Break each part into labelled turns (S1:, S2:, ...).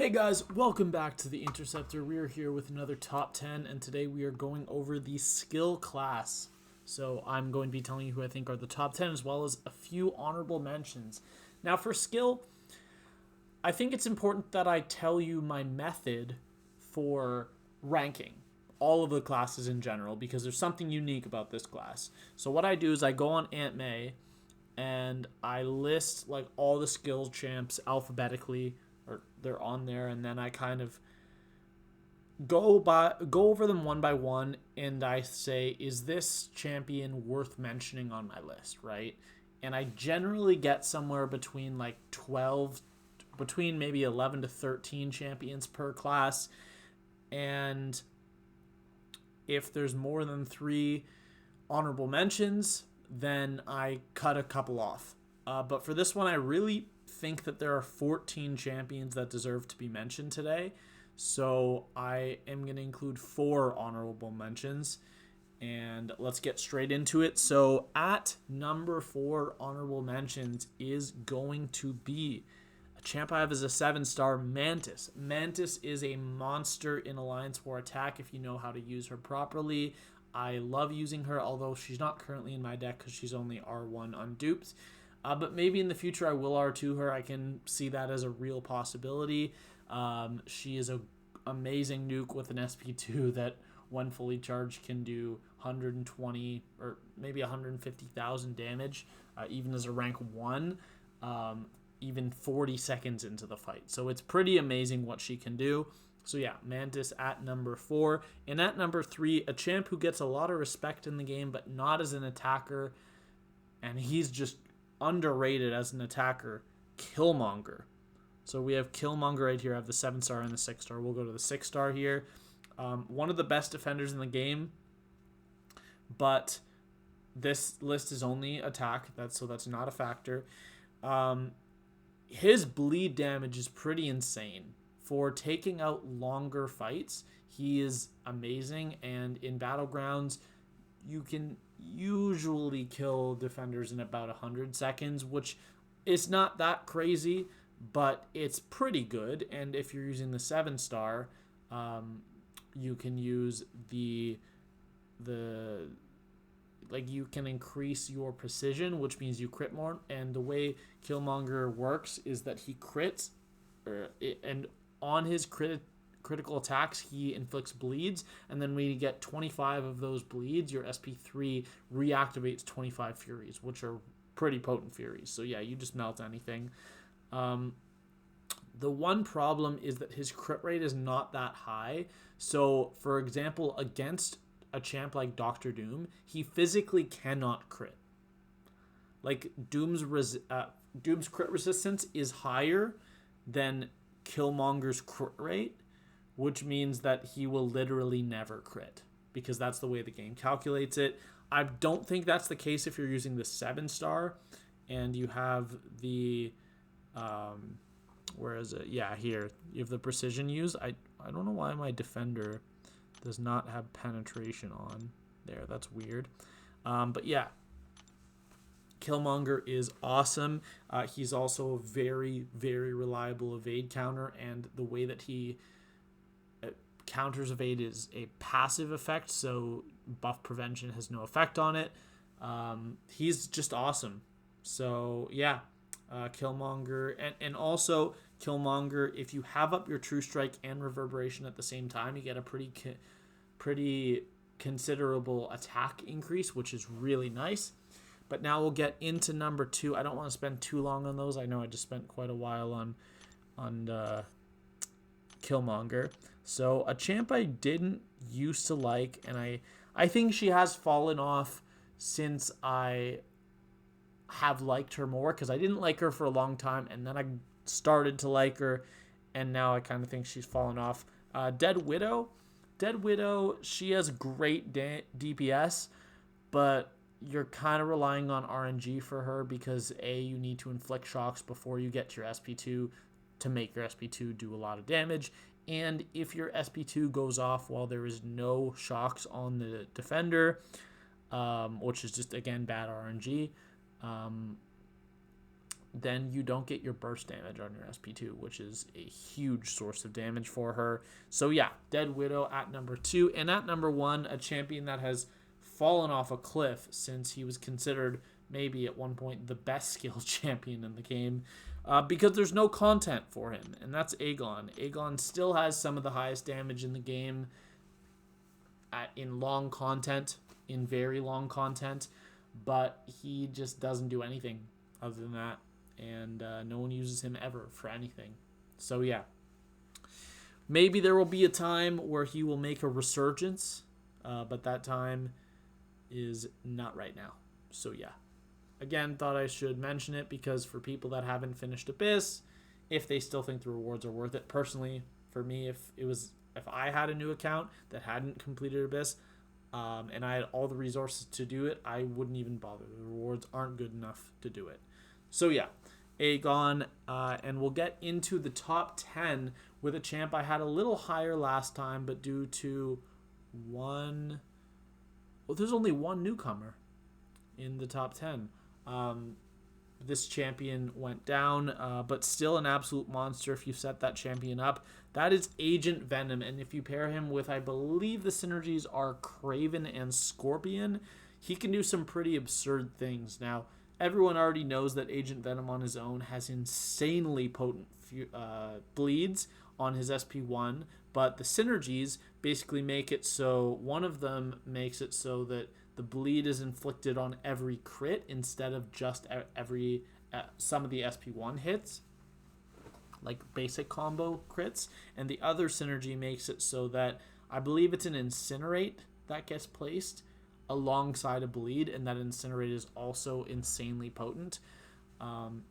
S1: Hey guys, welcome back to the Interceptor. We are here with another top 10, and today we are going over the skill class. So I'm going to be telling you who I think are the top 10 as well as a few honorable mentions. Now for skill, I think it's important that I tell you my method for ranking all of the classes in general because there's something unique about this class. So what I do is I go on Aunt May and I list like all the skill champs alphabetically, or they're on there, and then I kind of go over them one by one, and I say, is this champion worth mentioning on my list, right? And I generally get somewhere between like 12, between maybe 11 to 13 champions per class, and if there's more than 3 honorable mentions, then I cut a couple off. But for this one, I really think that there are 14 champions that deserve to be mentioned today. So I am going to include 4 honorable mentions. And let's get straight into it. So at number 4 honorable mentions is going to be a champ I have as a 7-star, Mantis. Mantis is a monster in Alliance War Attack if you know how to use her properly. I love using her, although she's not currently in my deck because she's only R1 unduped. But maybe in the future I will R2 her. I can see that as a real possibility. She is an amazing nuke with an SP2 that, when fully charged, can do 120 or maybe 150,000 damage, even as a rank 1, even 40 seconds into the fight. So it's pretty amazing what she can do. So yeah, Mantis at number 4. And at number 3, a champ who gets a lot of respect in the game, but not as an attacker. And he's just underrated as an attacker, Killmonger. So we have Killmonger right here. I have the 7-star and the 6-star. We'll go to the 6-star here. One of the best defenders in the game, but this list is only attack. So that's not a factor. His bleed damage is pretty insane. For taking out longer fights, he is amazing, and in Battlegrounds, you can usually kill defenders in about 100 seconds, which is not that crazy, but it's pretty good. And if you're using the 7-star, you can use the you can increase your precision, which means you crit more. And the way Killmonger works is that he crits, and on his critical attacks, he inflicts bleeds, and then when you get 25 of those bleeds, your SP3 reactivates 25 Furies, which are pretty potent Furies. So yeah, you just melt anything. The one problem is that his crit rate is not that high. So, for example, against a champ like Doctor Doom, he physically cannot crit. Like, Doom's crit resistance is higher than Killmonger's crit rate, which means that he will literally never crit because that's the way the game calculates it. I don't think that's the case if you're using the 7-star and you have the where is it? Yeah, here. You have the precision use. I don't know why my defender does not have penetration on there. That's weird. But yeah, Killmonger is awesome. He's also a very, very reliable evade counter, and the way that he counters evade is a passive effect, so buff prevention has no effect on it. He's just awesome. So yeah, Killmonger, and also Killmonger, if you have up your True Strike and Reverberation at the same time, you get a pretty considerable attack increase, which is really nice. But now we'll get into number 2. I don't want to spend too long on those. I know I just spent quite a while on Killmonger. So a champ I didn't used to like, and I think she has fallen off since I have liked her more, because I didn't like her for a long time, and then I started to like her, and now I kind of think she's fallen off. Dead Widow. Dead Widow, she has great DPS, but you're kind of relying on RNG for her because you need to inflict shocks before you get to your SP2 to make your SP2 do a lot of damage. And if your SP2 goes off while there is no shocks on the defender, which is just, again, bad RNG, then you don't get your burst damage on your SP2, which is a huge source of damage for her. So yeah, Dead Widow at number 2. And at number 1, a champion that has fallen off a cliff since he was considered maybe at one point the best skilled champion in the game, because there's no content for him, and that's Aegon. Aegon still has some of the highest damage in the game in long content, in very long content, but he just doesn't do anything other than that, and no one uses him ever for anything. So yeah, maybe there will be a time where he will make a resurgence, but that time is not right now. So yeah, again, thought I should mention it because for people that haven't finished Abyss, if they still think the rewards are worth it, personally, for me, if I had a new account that hadn't completed Abyss, and I had all the resources to do it, I wouldn't even bother. The rewards aren't good enough to do it. So yeah, Aegon, and we'll get into the top 10 with a champ I had a little higher last time, but due to there's only one newcomer in the top 10. This champion went down, but still an absolute monster if you set that champion up. That is Agent Venom, and if you pair him with, I believe the synergies are Kraven and Scorpion, he can do some pretty absurd things. Now, everyone already knows that Agent Venom on his own has insanely potent bleeds on his SP1, but the synergies basically make it so one of them makes it so that the bleed is inflicted on every crit instead of just every some of the SP1 hits, like basic combo crits. And the other synergy makes it so that I believe it's an Incinerate that gets placed alongside a bleed, and that Incinerate is also insanely potent.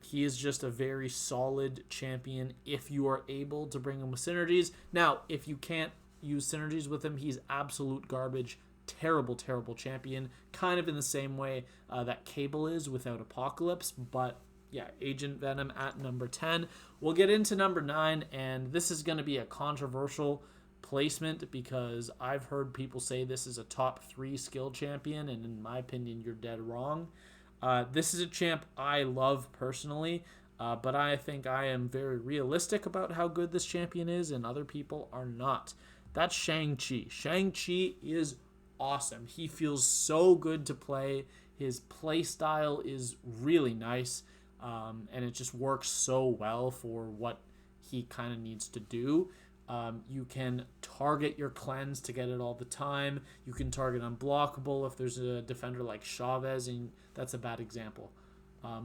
S1: He is just a very solid champion if you are able to bring him with synergies. Now, if you can't use synergies with him, he's absolute garbage. Terrible, terrible champion. Kind of in the same way that Cable is without Apocalypse. But yeah, Agent Venom at number 10. We'll get into number 9, and this is going to be a controversial placement because I've heard people say this is a top 3 skill champion, and in my opinion, you're dead wrong. This is a champ I love personally, but I think I am very realistic about how good this champion is, and other people are not. That's Shang-Chi. Shang-Chi is awesome. He feels so good to play. His play style is really nice, and it just works so well for what he kind of needs to do. You can target your cleanse to get it all the time. You can target unblockable if there's a defender like Chavez, and that's a bad example.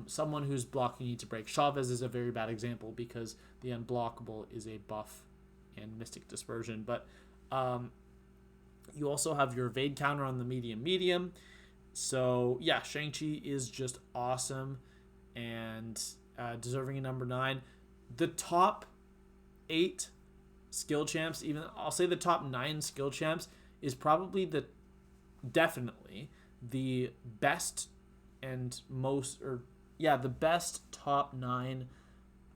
S1: Someone who's blocking you to break Chavez is a very bad example because the unblockable is a buff and Mystic Dispersion. But you also have your evade counter on the medium. So yeah, Shang-Chi is just awesome and deserving a number 9. The top 8 skill champs, even I'll say the top 9 skill champs, is probably definitely the best and the best top 9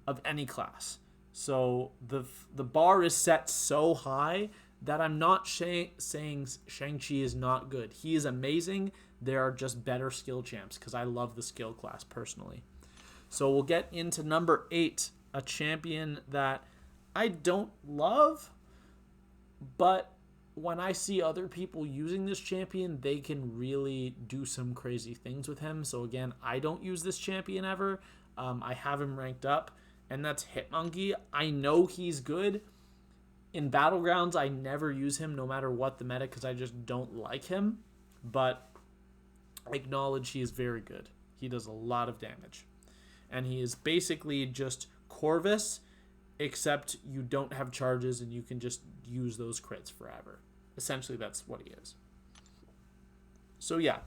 S1: of any class. So the bar is set so high that I'm not saying Shang-Chi is not good. He is amazing. There are just better skill champs because I love the skill class personally. So we'll get into number 8, a champion that I don't love, but when I see other people using this champion, they can really do some crazy things with him. So again, I don't use this champion ever. I have him ranked up, and that's Hitmonkey. I know he's good. In Battlegrounds, I never use him no matter what the meta because I just don't like him, but I acknowledge he is very good. He does a lot of damage, and he is basically just Corvus, except you don't have charges and you can just use those crits forever. Essentially, that's what he is. So yeah,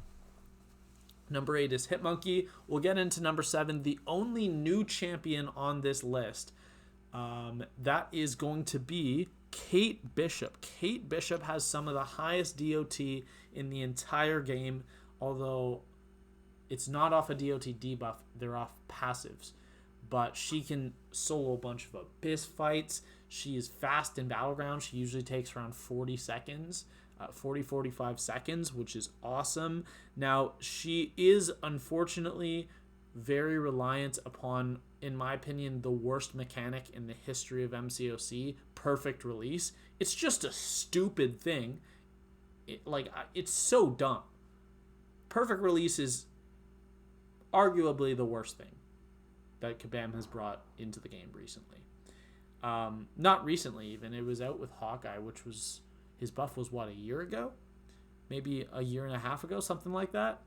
S1: number 8 is Hitmonkey. We'll get into number 7, the only new champion on this list. That is going to be Kate Bishop. Kate Bishop has some of the highest DOT in the entire game, although it's not off a DOT debuff, they're off passives. But she can solo a bunch of Abyss fights. She is fast in Battleground. She usually takes around 40 seconds, 45 seconds, which is awesome. Now, she is unfortunately very reliant upon, in my opinion, the worst mechanic in the history of MCOC, perfect release. It's just a stupid thing. It's so dumb. Perfect release is arguably the worst thing that Kabam has brought into the game recently. Not recently even. It was out with Hawkeye, which was, his buff was what, a year ago? Maybe a year and a half ago, something like that.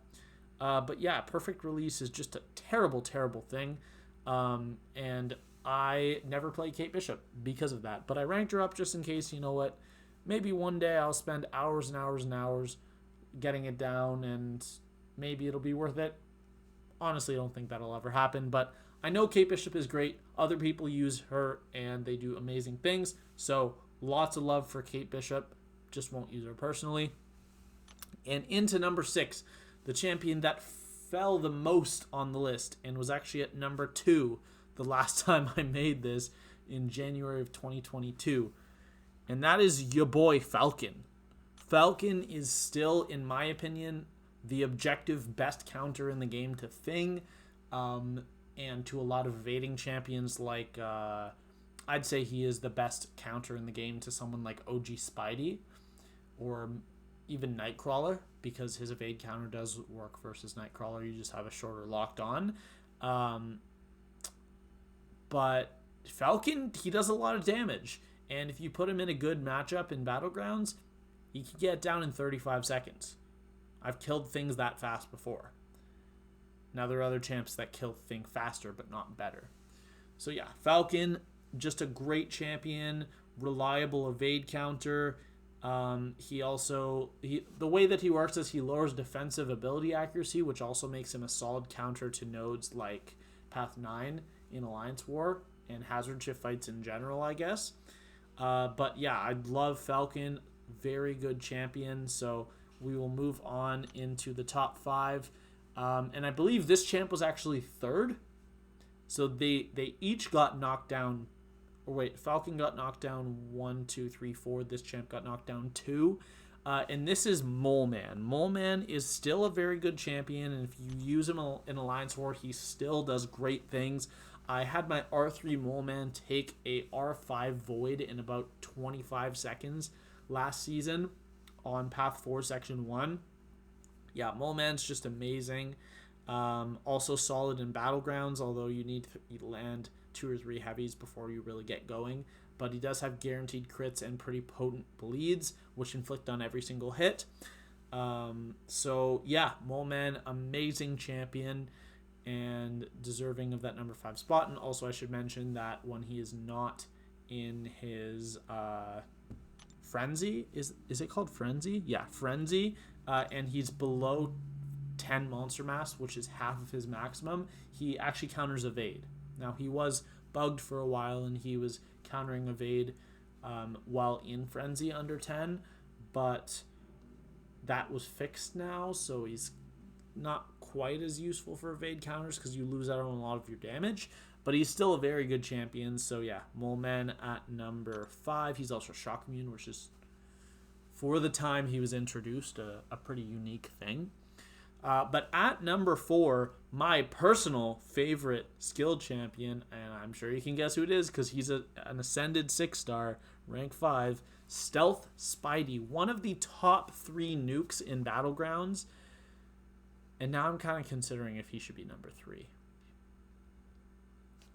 S1: But yeah, perfect release is just a terrible, terrible thing. And I never played Kate Bishop because of that. But I ranked her up just in case, you know what, maybe one day I'll spend hours and hours and hours getting it down and maybe it'll be worth it. Honestly, I don't think that'll ever happen, but I know Kate Bishop is great. Other people use her and they do amazing things. So lots of love for Kate Bishop. Just won't use her personally. And into number 6, the champion that fell the most on the list and was actually at number 2 the last time I made this in January of 2022. And that is your boy Falcon. Falcon is still, in my opinion, the objective best counter in the game to Thing, and to a lot of evading champions. Like I'd say he is the best counter in the game to someone like OG Spidey or even Nightcrawler, because his evade counter does work versus Nightcrawler. You just have a shorter locked on. But Falcon, he does a lot of damage. And if you put him in a good matchup in Battlegrounds, he can get down in 35 seconds. I've killed things that fast before. Now, there are other champs that kill Thing faster, but not better. So yeah, Falcon, just a great champion, reliable evade counter. The way that he works is he lowers defensive ability accuracy, which also makes him a solid counter to nodes like Path 9 in Alliance War and Hazard Shift fights in general, I guess. But yeah, I love Falcon. Very good champion. So we will move on into the top 5. And I believe this champ was actually 3rd. So they each got knocked down. Or wait, Falcon got knocked down 1, 2, 3, 4. This champ got knocked down 2. And this is Mole Man. Mole Man is still a very good champion. And if you use him in Alliance War, he still does great things. I had my R3 Mole Man take a R5 Void in about 25 seconds last season on Path 4 Section 1. Yeah, Mole Man's just amazing. Also solid in Battlegrounds, although you need to land 2 or 3 heavies before you really get going. But he does have guaranteed crits and pretty potent bleeds, which inflict on every single hit. So yeah, Mole Man, amazing champion and deserving of that number 5 spot. And also I should mention that when he is not in his Frenzy, is it called Frenzy? Yeah, Frenzy, and he's below 10 monster mass, which is half of his maximum, he actually counters evade. Now, he was bugged for a while and he was countering evade while in Frenzy under 10, but that was fixed now, so he's not quite as useful for evade counters because you lose out on a lot of your damage, but he's still a very good champion. So yeah, Mole Man at number 5. He's also shock immune, which is, for the time he was introduced, a pretty unique thing. But at number 4, my personal favorite skilled champion, and I'm sure you can guess who it is because he's an ascended 6-star, rank 5, Stealth Spidey, one of the top 3 nukes in Battlegrounds. And now I'm kind of considering if he should be number 3.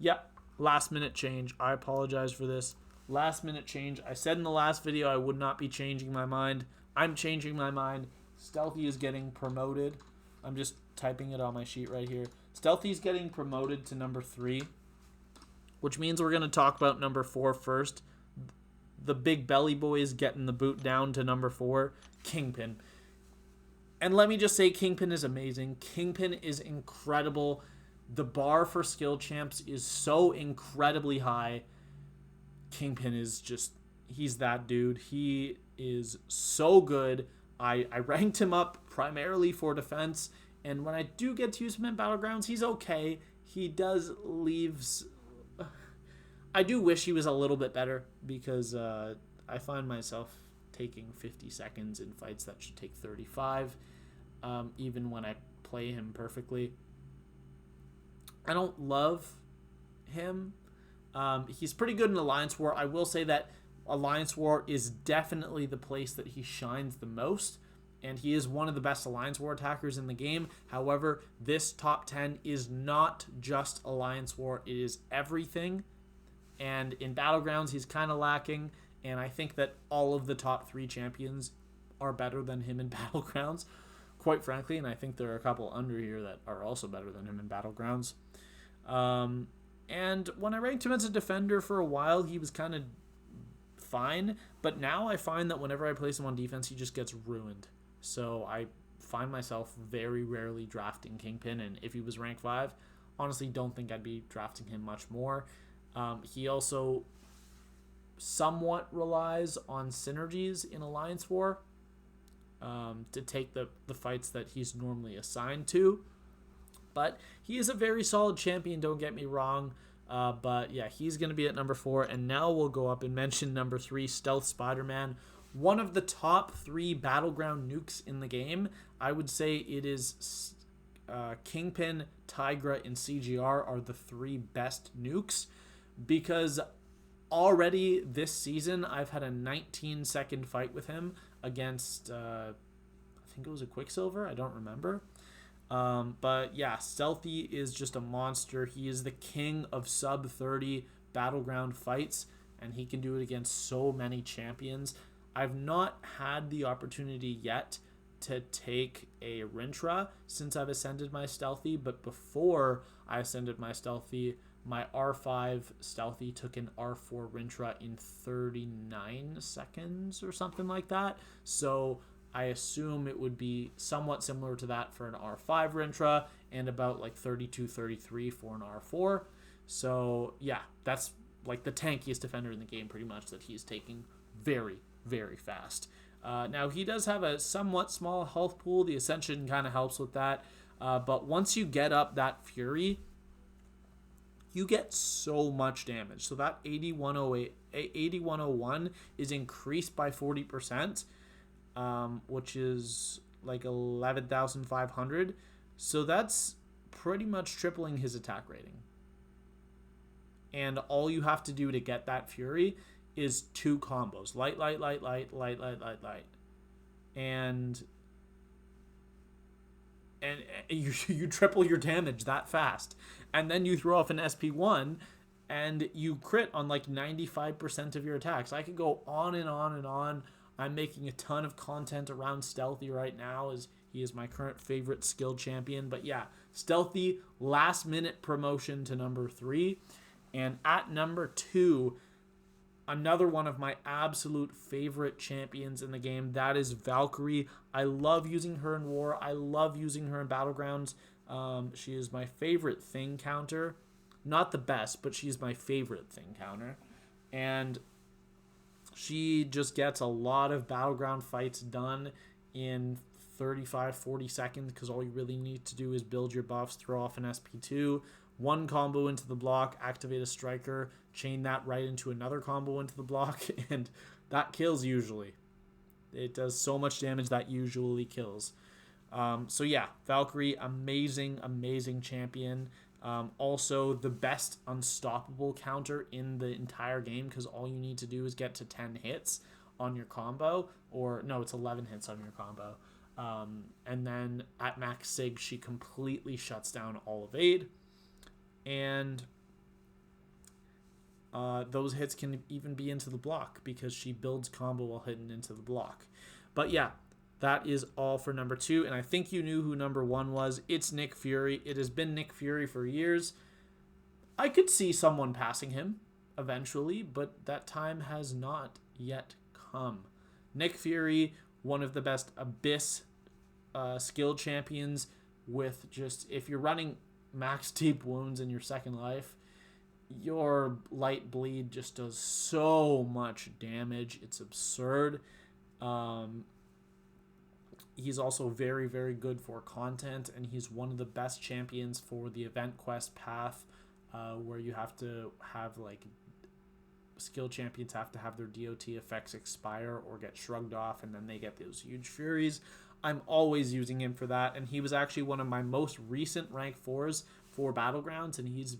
S1: Yep, last minute change. I apologize for this. Last minute change. I said in the last video I would not be changing my mind. I'm changing my mind. Stealthy is getting promoted. I'm just typing it on my sheet right here. Stealthy's getting promoted to number 3, which means we're going to talk about number 4 first. The big belly boy is getting the boot down to number 4, Kingpin. And let me just say, Kingpin is amazing. Kingpin is incredible. The bar for skill champs is so incredibly high. Kingpin is just, he's that dude. He is so good. I ranked him up primarily for defense, and when I do get to use him in Battlegrounds, he's okay. He does leaves... I do wish he was a little bit better, because I find myself taking 50 seconds in fights that should take 35, even when I play him perfectly. I don't love him. He's pretty good in Alliance War. I will say that Alliance War is definitely the place that he shines the most, and he is one of the best Alliance War attackers in the game. However, this top 10 is not just Alliance War, it is everything. And in Battlegrounds, he's kind of lacking, and I think that all of the top 3 champions are better than him in Battlegrounds, quite frankly, and I think there are a couple under here that are also better than him in Battlegrounds. And when I ranked him as a defender for a while, he was kind of fine, but now I find that whenever I place him on defense, he just gets ruined. So I find myself very rarely drafting Kingpin, and if he was rank 5, honestly don't think I'd be drafting him much more. He also somewhat relies on synergies in Alliance War to take the fights that he's normally assigned to. But he is a very solid champion, don't get me wrong. But yeah, he's going to be at number 4. And now we'll go up and mention number 3, Stealth Spider-Man. One of the top 3 battleground nukes in the game. I would say it is Kingpin, Tigra, and CGR are the 3 best nukes. Because already this season, I've had a 19-second fight with him against, I think it was a Quicksilver. I don't remember. But yeah, Stealthy is just a monster. He is the king of sub 30 battleground fights, and he can do it against so many champions. I've not had the opportunity yet to take a Rintra since I've ascended my Stealthy, but before I ascended my Stealthy, my R5 Stealthy took an R4 Rintra in 39 seconds or something like that. So I assume it would be somewhat similar to that for an R5 Rintra and about like 32, 33 for an R4. So yeah, that's like the tankiest defender in the game pretty much that he's taking very, very fast. Now he does have a somewhat small health pool. The Ascension kind of helps with that. But once you get up that Fury, you get so much damage. So that 8101 is increased by 40%. Which is like 11,500. So that's pretty much tripling his attack rating. And all you have to do to get that Fury is 2 combos. Light, light, light, light, light, light, light, light. And you triple your damage that fast. And then you throw off an SP1 and you crit on like 95% of your attacks. I could go on and on and on. I'm making a ton of content around Stealthy right now, as he is my current favorite skill champion. But yeah, Stealthy, last minute promotion to number 3. And at number 2, another one of my absolute favorite champions in the game, that is Valkyrie. I love using her in War. I love using her in Battlegrounds. She is my favorite thing counter. Not the best, but she's my favorite thing counter. And she just gets a lot of battleground fights done in 35-40 seconds because all you really need to do is build your buffs, throw off an SP2, 1 combo into the block, activate a striker, chain that right into another combo into the block, and that kills usually. It does so much damage that usually kills. So yeah, Valkyrie, amazing, amazing champion. Also the best unstoppable counter in the entire game because all you need to do is get to 10 hits on your combo, or no, it's 11 hits on your combo. And then at max sig, she completely shuts down all evade. And those hits can even be into the block because she builds combo while hitting into the block. But yeah, that is all for number 2, and I think you knew who number 1 was. It's Nick Fury. It has been Nick Fury for years. I could see someone passing him eventually, but that time has not yet come. Nick Fury, one of the best Abyss skill champions with just, if you're running max deep wounds in your second life, your light bleed just does so much damage. It's absurd. He's also very, very good for content, and he's one of the best champions for the event quest path, where you have to have, like, skill champions have to have their DOT effects expire or get shrugged off, and then they get those huge furies. I'm always using him for that, and he was actually one of my most recent rank 4s for Battlegrounds, and he's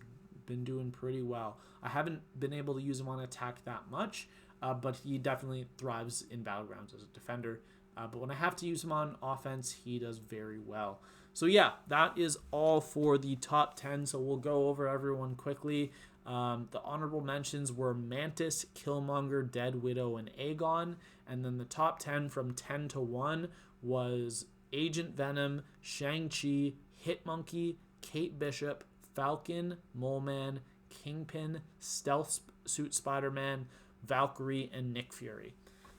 S1: been doing pretty well. I haven't been able to use him on attack that much, but he definitely thrives in Battlegrounds as a defender. But when I have to use him on offense, he does very well. So yeah, that is all for the top 10. So we'll go over everyone quickly. The honorable mentions were Mantis, Killmonger, Dead Widow, and Aegon. And then the top 10 from 10 to 1 was Agent Venom, Shang-Chi, Hitmonkey, Kate Bishop, Falcon, Moleman, Kingpin, Stealth Suit Spider-Man, Valkyrie, and Nick Fury.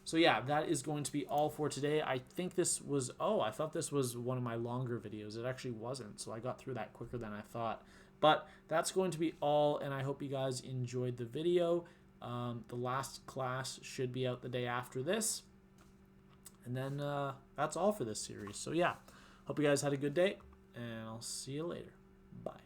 S1: So yeah, that is going to be all for today. I think this was, I thought this was one of my longer videos. It actually wasn't, so I got through that quicker than I thought. But that's going to be all, and I hope you guys enjoyed the video. The last class should be out the day after this. And then that's all for this series. So yeah, hope you guys had a good day, and I'll see you later. Bye.